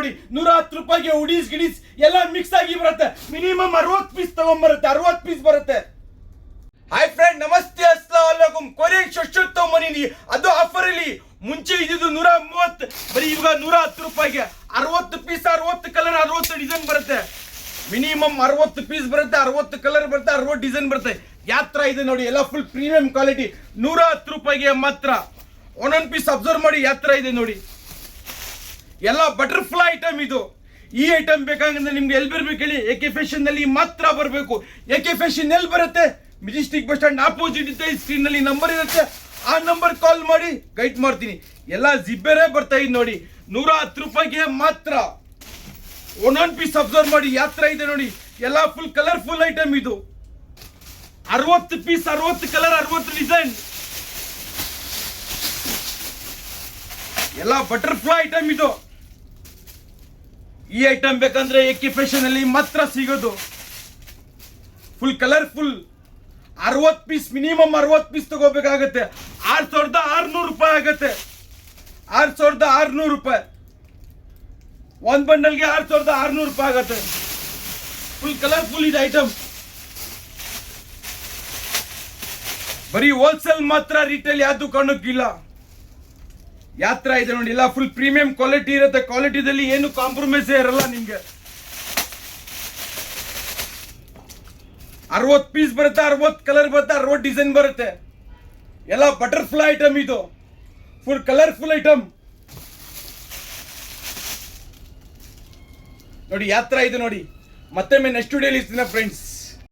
ನೋಡಿ 110 ರೂಪಾಯಿಗೆ ಉಡೀಸ್ ಗಿಡೀಸ್ ಎಲ್ಲ ಮಿಕ್ಸ್ ಆಗಿ ಬರುತ್ತೆ. ಮಿನಿಮಮ್ 60 ಪೀಸ್ ತಗೊಂಡ್ಬರುತ್ತೆ, 60 ಪೀಸ್ ಬರುತ್ತೆ. ಹಾಯ್ ಫ್ರೆಂಡ್, ನಮಸ್ತೆ, ಅಸ್ಸಲಾಮು ಅಲೈಕುಂ. ಕೊರಿಯನ್ ಶರ್ಟ್ ತಗೊಂಬಂದಿನಿ, ಅದು ಆಫರ್ ಅಲ್ಲಿ. ಮುಂಚೆ ಇದ್ದು 130, ಬರೀ ಇವಾಗ 110 ರೂಪಾಯಿಗೆ 60 ಪೀಸ್, 60 ಕಲರ್, 60 ಡಿಸೈನ್ ಬರುತ್ತೆ. ಮಿನಿಮಮ್ 60 ಪೀಸ್ ಬರುತ್ತೆ, 60 ಕಲರ್ ಬರುತ್ತೆ, 60 ಡಿಸೈನ್ ಬರುತ್ತೆ. ಯಾತ್ರ ಇದೆ ನೋಡಿ, ಎಲ್ಲ ಫುಲ್ ಪ್ರೀಮಿಯಂ ಕ್ವಾಲಿಟಿ. 110 ರೂಪಾಯಿಗೆ ಮಾತ್ರ. ಒಂದೊಂದು ಪೀಸ್ ಅಬ್ಸರ್ವ್ ಮಾಡಿ, ಯಾತ್ರ ಇದೆ ನೋಡಿ. ಎಲ್ಲ ಬಟರ್ಫ್ಲೈ ಐಟಮ್ ಇದು. ಈ ಐಟಮ್ ಬೇಕಾಗಂದ್ರೆ ನಿಮ್ಗೆ ಎಲ್ಲಿ ಬರ್ಬೇಕು ಹೇಳಿ? AK ಫ್ಯಾಷನ್ ನಲ್ಲಿ ಮಾತ್ರ ಬರಬೇಕು. AK ಫ್ಯಾಷನ್ ಎಲ್ಲಿ ಬರುತ್ತೆ? ಮೆಜೆಸ್ಟಿಕ್ ಬಸ್ ಸ್ಟ್ಯಾಂಡ್ ಆಪೋಸಿಟ್ ಇರುತ್ತೆ. ಸ್ಕ್ರೀನ್ ನಲ್ಲಿ ನಂಬರ್ ಇರುತ್ತೆ, ಆ ನಂಬರ್ ಕಾಲ್ ಮಾಡಿ ಗೈಡ್ ಮಾಡ್ತೀನಿ. ಎಲ್ಲ ಜಿಬ್ಬರೇ ಬರ್ತಾ ಇದೆ ನೋಡಿ, 110 ರೂಪಾಯಿಗೆ ಮಾತ್ರ. ಒಂದೊಂದು ಪೀಸ್ ಅಬ್ಸರ್ವ್ ಮಾಡಿ, ಯಾತ್ರ ಇದೆ ನೋಡಿ. ಎಲ್ಲ ಫುಲ್ ಕಲರ್ಫುಲ್ ಐಟಮ್ ಇದು. 60 ಪೀಸ್, 60 ಕಲರ್, 60 ಡಿಸೈನ್. ಎಲ್ಲ ಬಟರ್ಫ್ಲೈ ಐಟಮ್ ಇದು. ಈ ಐಟಮ್ ಬೇಕಂದ್ರೆ AK ಫ್ಯಾಷನ್ ಅಲ್ಲಿ ಮಾತ್ರ ಸಿಗೋದು. Full colourful 60 piece, minimum 60 piece ತಗೋಬೇಕಾಗತ್ತೆ. 6600 ರೂಪಾಯಿ ಆಗತ್ತೆ. 6600 ರೂಪಾಯಿ ಒಂದ್ ಬಂಡಲ್ಗೆ 6600 ರೂಪಾಯಿ ಆಗತ್ತೆ. ಫುಲ್ ಕಲರ್ಫುಲ್ ಇದೆ ಐಟಮ್. ಬರೀ ಹೋಲ್ಸೇಲ್ ಮಾತ್ರ, ರಿಟೇಲ್ ಯಾವ ದುಕಾನಕ್ಕಿಲ್ಲ. ಯಾತ್ರ ಇದೆ ನೋಡಿ, ಎಲ್ಲ ಫುಲ್ ಪ್ರೀಮಿಯಂ ಕ್ವಾಲಿಟಿ ಇರುತ್ತೆ. ಕ್ವಾಲಿಟಿದಲ್ಲಿ ಏನು ಕಾಂಪ್ರಮೈಸ್ ಇರಲ್ಲ ನಿಮ್ಗೆ. 60 ಪೀಸ್ ಬರುತ್ತೆ, 60 ಕಲರ್ ಬರುತ್ತೆ, 60 ಡಿಸೈನ್ ಬರುತ್ತೆ. ಎಲ್ಲ ಬಟರ್ಫ್ಲೈ ಐಟಮ್ ಇದು. ಫುಲ್ ಕಲರ್ಫುಲ್ ಐಟಮ್ ನೋಡಿ, ಯಾತ್ರ ಇದೆ ನೋಡಿ. ಮತ್ತೆ ನೆಕ್ಸ್ಟ್ ವಿಡಿಯೋಲಿ ಇರ್ತೀನಿ ಫ್ರೆಂಡ್ಸ್.